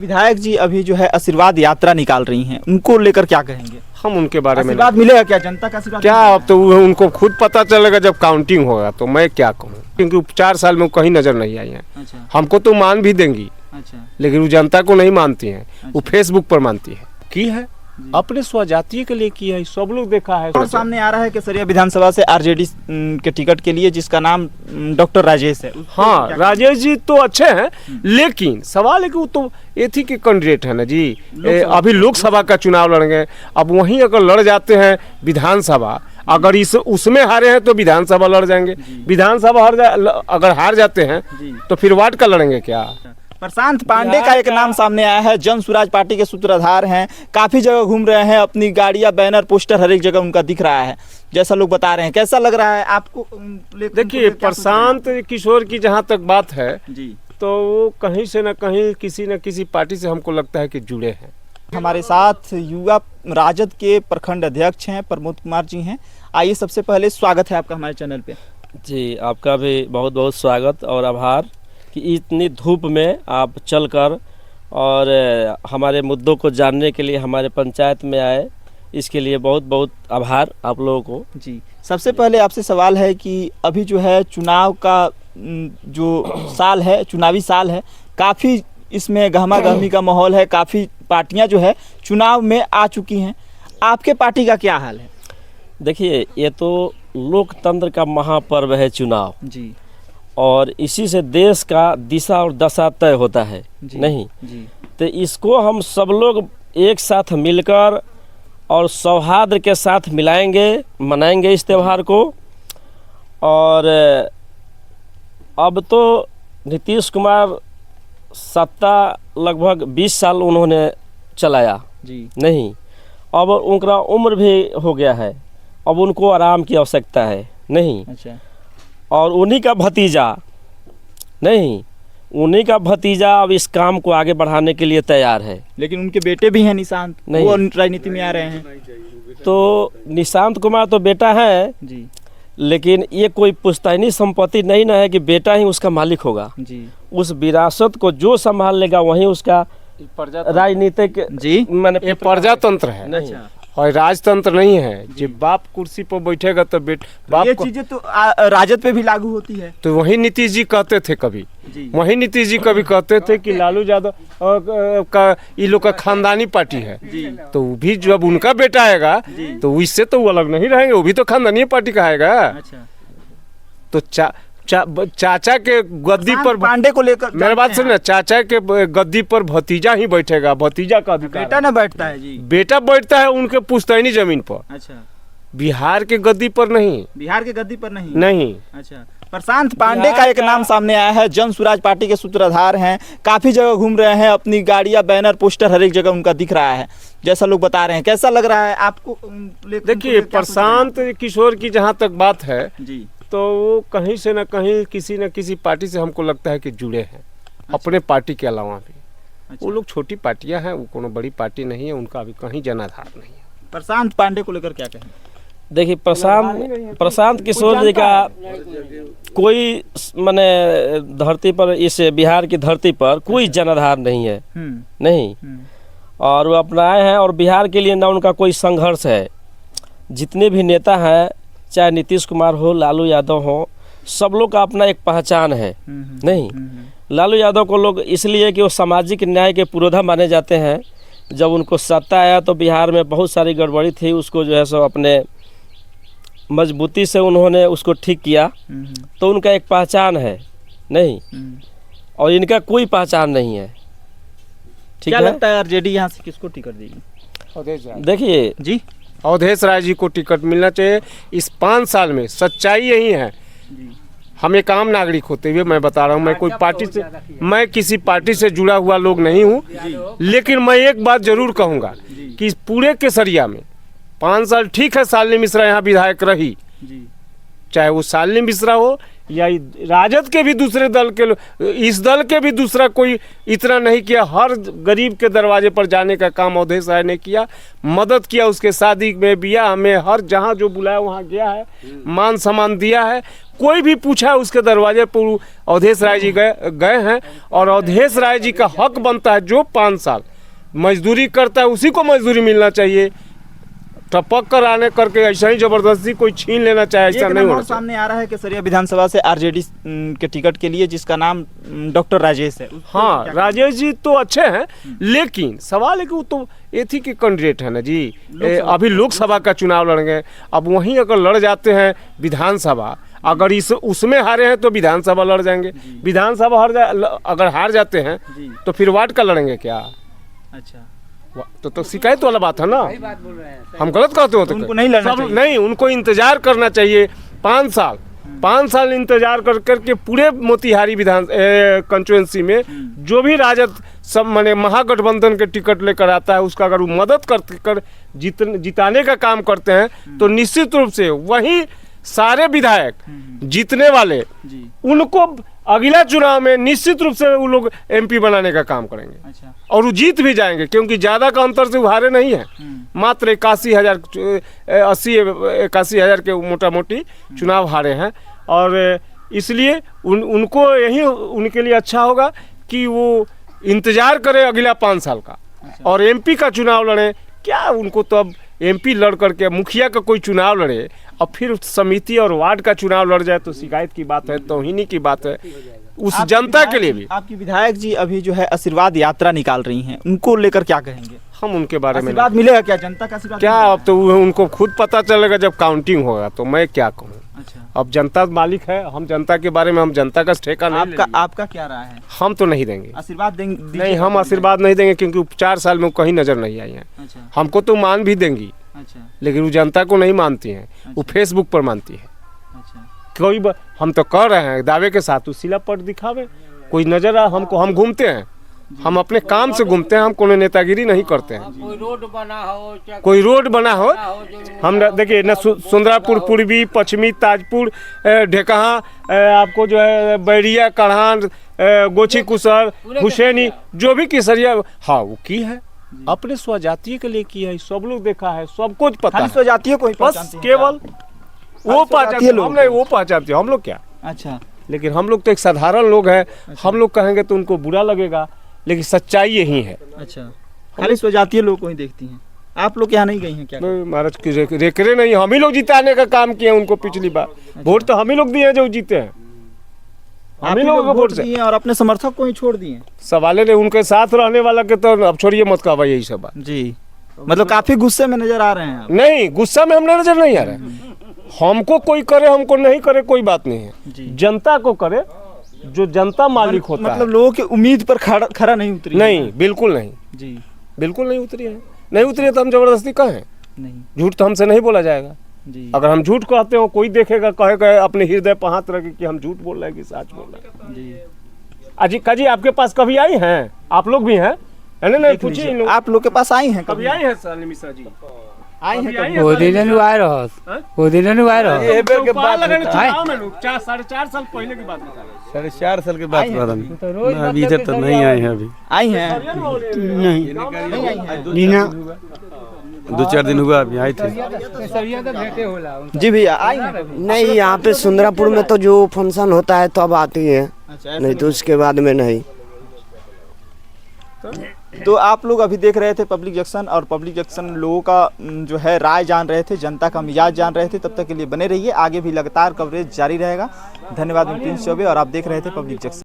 विधायक जी अभी जो है आशीर्वाद यात्रा निकाल रही हैं, उनको लेकर क्या कहेंगे? हम उनके बारे में आशीर्वाद मिलेगा क्या? जनता का आशीर्वाद क्या मिलेगा? अब तो उनको खुद पता चलेगा जब काउंटिंग होगा, तो मैं क्या कहूँ, क्योंकि 4 साल में वो कहीं नजर नहीं आई हैं। अच्छा हमको तो मान भी देंगी, अच्छा लेकिन वो जनता को नहीं मानती हैं, वो फेसबुक पर मानती है। की है अपने स्वजातीय के लिए की है, सब लोग देखा है। और सामने आ रहा है केसरिया विधानसभा से आरजेडी के टिकट के लिए जिसका नाम डॉक्टर राजेश है। हाँ, राजेश जी तो अच्छे हैं, लेकिन सवाल है कि वो तो एथी के कैंडिडेट है ना जी। अभी लोकसभा का चुनाव लड़ेंगे, अब वहीं अगर लड़ जाते हैं विधानसभा, अगर इस उसमें हारे हैं तो विधानसभा लड़ जाएंगे, विधानसभा अगर हार जाते हैं तो फिर वार्ड का लड़ेंगे क्या? प्रशांत पांडे का एक नाम सामने आया है, जन स्वराज पार्टी के सूत्रधार हैं, काफी जगह घूम रहे हैं, अपनी गाड़ियां, बैनर, पोस्टर हर एक जगह उनका दिख रहा है जैसा लोग बता रहे हैं। कैसा लग रहा है आपको? देखिए, प्रशांत किशोर की जहाँ तक बात है जी, तो वो कहीं से न कहीं किसी न किसी पार्टी से हमको लगता है कि जुड़े हैं। हमारे साथ युवा राजद के प्रखंड अध्यक्ष हैं प्रमोद कुमार जी हैं। आइए, सबसे पहले स्वागत है आपका हमारे चैनल पे। जी, आपका भी बहुत बहुत स्वागत और आभार कि इतनी धूप में आप चलकर और हमारे मुद्दों को जानने के लिए हमारे पंचायत में आए, इसके लिए बहुत बहुत आभार आप लोगों को। जी, सबसे पहले आपसे सवाल है कि अभी जो है चुनाव का जो साल है, चुनावी साल है, काफ़ी इसमें गहमा गहमी का माहौल है, काफ़ी पार्टियां जो है चुनाव में आ चुकी हैं। आपके पार्टी का क्या हाल है? देखिए, ये तो लोकतंत्र का महापर्व है चुनाव जी, और इसी से देश का दिशा और दशा तय होता है। नहीं जी, तो इसको हम सब लोग एक साथ मिलकर और सौहार्द के साथ मिलाएंगे, मनाएंगे इस त्यौहार को। और अब तो नीतीश कुमार सत्ता लगभग 20 साल उन्होंने चलाया, जी, नहीं, अब उनका उम्र भी हो गया है, अब उनको आराम की आवश्यकता है, नहीं। अच्छा, और उन्हीं का भतीजा, नहीं, उन्हीं का भतीजा अब इस काम को आगे बढ़ाने के लिए तैयार है। लेकिन उनके बेटे भी हैं निशांत, नहीं, वो राजनीति में आ रहे हैं। तो निशांत कुमार तो बेटा है जी, लेकिन ये कोई पुश्तैनी संपत्ति नहीं ना है कि बेटा ही उसका मालिक होगा। जी, उस विरासत को जो संभाल लेगा वहीं उसका राजनीतिक जी, मैंने ये प्रजातंत्र है नहीं। और राजतंत्र नहीं है। जब बाप कुर्सी पर बैठेगा तो बाप ये चीजें तो राजद पे भी लागू होती है। तो वही नीतीश जी कहते थे कभी, जी, वही नीतीश जी कभी कहते थे कि लालू यादव का ये लोग का खानदानी पार्टी है। तो वो भी जब उनका बेटा आएगा तो इससे तो वो अलग नहीं रहेंगे, वो भी तो खानदानी पार्टी का आएगा। अच्छा, तो चाचा के गद्दी पर पांडे को लेकर मेरे बात सुन, चाचा के गद्दी पर भतीजा ही बैठेगा, भतीजा का अधिकार। बेटा ना बैठता है जी, बेटा बैठता है उनके पुश्तैनी जमीन पर, अच्छा, बिहार के गद्दी पर नहीं। बिहार के गद्दी पर नहीं। नहीं, अच्छा, प्रशांत पांडे का एक नाम सामने आया है, जन स्वराज पार्टी के सूत्रधार हैं, काफी जगह घूम रहे हैं, अपनी गाड़ियां, बैनर, पोस्टर हर एक जगह उनका दिख रहा है जैसा लोग बता रहे हैं। कैसा लग रहा है आपको? देखिए, प्रशांत किशोर की जहाँ तक बात है जी, तो वो कहीं से न कहीं किसी न किसी पार्टी से हमको लगता है कि जुड़े हैं। अपने पार्टी के अलावा भी अच्छा, वो लोग छोटी पार्टियां हैं, वो कोनो बड़ी पार्टी नहीं है, उनका अभी कहीं जनाधार नहीं है। प्रशांत पांडे को लेकर क्या कहें? देखिए, प्रशांत किशोर जी का कोई माने धरती पर, इस बिहार की धरती पर कोई जनाधार नहीं है, नहीं। और वो अपनाए हैं और बिहार के लिए ना उनका कोई संघर्ष है। जितने भी नेता हैं, चाहे नीतीश कुमार हो, लालू यादव हो, सब लोग का अपना एक पहचान है, नहीं। लालू यादव को लोग इसलिए कि वो सामाजिक न्याय के पुरोधा माने जाते हैं। जब उनको सत्ता आया तो बिहार में बहुत सारी गड़बड़ी थी, उसको जो है सो अपने मजबूती से उन्होंने उसको ठीक किया, तो उनका एक पहचान है, नहीं। और इनका कोई पहचान नहीं है, ठीक क्या है? लगता है आरजेडी यहाँ से किसको टिकट देगी? देखिए जी, अवधेश राय जी को टिकट मिलना चाहिए। इस 5 साल में सच्चाई यही है। हम एक आम नागरिक होते हुए मैं बता रहा हूँ, मैं कोई पार्टी से, मैं किसी पार्टी से जुड़ा हुआ लोग नहीं हूँ, लेकिन मैं एक बात जरूर कहूँगा कि इस पूरे केसरिया में 5 साल ठीक है, शालिनी मिश्रा यहाँ विधायक रही, चाहे वो शालिनी मिश्रा हो या राजद के भी दूसरे दल के, इस दल के भी दूसरा कोई इतना नहीं किया। हर गरीब के दरवाजे पर जाने का काम अवधेश राय ने किया, मदद किया, उसके शादी में, बियाह में, हर जहाँ जो बुलाया वहाँ गया है, मान सम्मान दिया है। कोई भी पूछा उसके दरवाजे पर अवधेश राय जी गए हैं। और अवधेश राय जी का हक बनता है, जो 5 साल मजदूरी करता है उसी को मजदूरी मिलना चाहिए। टपक कर आने करके ऐसा ही जबरदस्ती कोई छीन लेना चाहे, ऐसा नहीं होना चाहिए। सामने आ रहा है केसरिया विधानसभा से आरजेडी के टिकट के लिए, जिसका नाम डॉक्टर राजेश है। हाँ, राजेश जी तो अच्छे हैं, लेकिन सवाल है कि वो तो एथी के कैंडिडेट है ना जी। अभी लोकसभा का चुनाव लड़ेंगे, अब वहीं अगर लड़ जाते हैं विधानसभा, अगर इस उसमें हारे हैं तो विधानसभा लड़ जाएंगे, विधानसभा अगर हार जाते हैं तो फिर वार्ड का लड़ेंगे क्या? अच्छा, तो शिकायत वाला बात है ना। हम गलत कहते हो तो उनको नहीं लड़ना चाहिए। नहीं, उनको इंतजार करना चाहिए 5 साल इंतजार कर पूरे मोतिहारी विधान कंस्टिट्यूंसी में जो भी राजद सब माने महागठबंधन के टिकट लेकर आता है, उसका अगर वो मदद कर जिताने का काम करते हैं तो निश्चित रूप से वही सारे विधायक जीतने वाले उनको अगला चुनाव में निश्चित रूप से वो लोग एमपी बनाने का काम करेंगे। अच्छा। और वो जीत भी जाएंगे, क्योंकि ज़्यादा का अंतर से वो हारे नहीं है। मात्र 81,000 के मोटा मोटी चुनाव हारे हैं। और इसलिए उनको यही उनके लिए अच्छा होगा कि वो इंतजार करें अगला 5 साल का। अच्छा। और एमपी का चुनाव लड़े क्या, उनको तो अब एमपी लड़ करके मुखिया का कोई चुनाव लड़े और फिर समिति और वार्ड का चुनाव लड़ जाए तो शिकायत की बात है, तौहीनी की बात है उस जनता के लिए भी। आपकी विधायक जी अभी जो है आशीर्वाद यात्रा निकाल रही हैं, उनको लेकर क्या कहेंगे? हम उनके बारे में आशीर्वाद मिलेगा क्या? जनता का आशीर्वाद क्या? अब तो उनको खुद पता चलेगा जब काउंटिंग होगा, तो मैं क्या कहूँ। अच्छा। अब जनता मालिक है, हम जनता के बारे में, हम जनता का ठेका नहीं। आपका क्या राय है? हम तो नहीं देंगे आशीर्वाद देंगे? नहीं, हम आशीर्वाद नहीं देंगे, क्योंकि 4 साल में कहीं नजर नहीं आई है। अच्छा। हमको तो मान भी देंगी। अच्छा। लेकिन वो जनता को नहीं मानती हैं। अच्छा। वो फेसबुक पर मानती है। अच्छा। हम तो कह रहे हैं दावे के साथ, उस शिलापट दिखावे, कोई नजर आ हमको, हम घूमते हैं, हम अपने काम से घूमते हैं, हम कोनो नेतागिरी नहीं करते हैं। कोई रोड बना हो हम देखिए न, सुंदरापुर पूर्वी, पश्चिमी, ताजपुर, ढेकहा, आपको जो है बैरिया, कढ़ान, गोची कुसर, हुसैनी, जो भी केसरिया, हाँ वो की है, अपने स्वजातीय के लिए की है, सब लोग देखा है, सबको पता है। स्वजातीय को बस केवल वो पहचानते हैं, हम नहीं वो पहचानते, हम लोग क्या। अच्छा। लेकिन हम लोग तो एक साधारण लोग हैं। अच्छा। हम लोग कहेंगे तो उनको बुरा लगेगा, लेकिन सच्चाई यही है। अच्छा। खाली स्वजातीय लोग को ही देखती हैं, आप लोग यहाँ नहीं गई हैं क्या? नहीं महाराज, रेकरे नहीं, हम ही लोग जिताने का काम किए उनको पिछली बार। अच्छा। वोट तो हम ही लोग दिए हैं जो जीते हैं, हम ही लोगों को वोट दिए और अपने समर्थक को ही छोड़ दिए। सवाले ने उनके साथ रहने वाला के तो अब छोड़िए मत कहवा यही सब बात जी। मतलब काफी गुस्से में नजर आ रहे हैं आप? नहीं, गुस्सा में हम नजर नहीं आ रहे हैं। हमको कोई करे, हमको नहीं करे, कोई बात नहीं है। जनता को करे, जो जनता मालिक होता है। मतलब लोगों की उम्मीद पर खरा नहीं उतरी? नहीं, बिल्कुल नहीं जी, बिल्कुल नहीं उतरी है। नहीं उतरी है तो हम जबरदस्ती कहें? नहीं, झूठ तो हमसे नहीं बोला जाएगा जी। अगर हम झूठ कहते हो, कोई देखेगा, कहेगा अपने हृदय पर हाथ रखे कि हम झूठ बोल रहे हैं कि सच बोल रहे हैं जी। अजी काजी आपके पास कभी आई हैं? आप लोग भी हैं? नहीं पूछिए, आप लोग के पास आई हैं? कभी आई हैं साली मिश्रा जी? आई है वो दिन आए रहस, वो दिन आए रहस। एबे के बात चुनाव में लोग 4.5 साल पहले की बात बता रहे। 4.5 साल की बात बता रहे हैं। अभी इधर तो नहीं आए हैं। अभी आई हैं? नहीं ना, 2-4 दिन हुआ अभी आए थे जी। भैया आई हैं? नहीं, यहाँ पे सुंदरापुर में तो जो फंक्शन होता है तब आती है। अच्छा, नहीं तो उसके बाद में नहीं। तो आप लोग अभी देख रहे थे पब्लिक जंक्शन, और पब्लिक जंक्शन लोगों का जो है राय जान रहे थे, जनता का मिजाज जान रहे थे। तब तक के लिए बने रहिए, आगे भी लगातार कवरेज जारी रहेगा। धन्यवाद। प्रिंस चौबे, और आप देख रहे थे पब्लिक जंक्शन।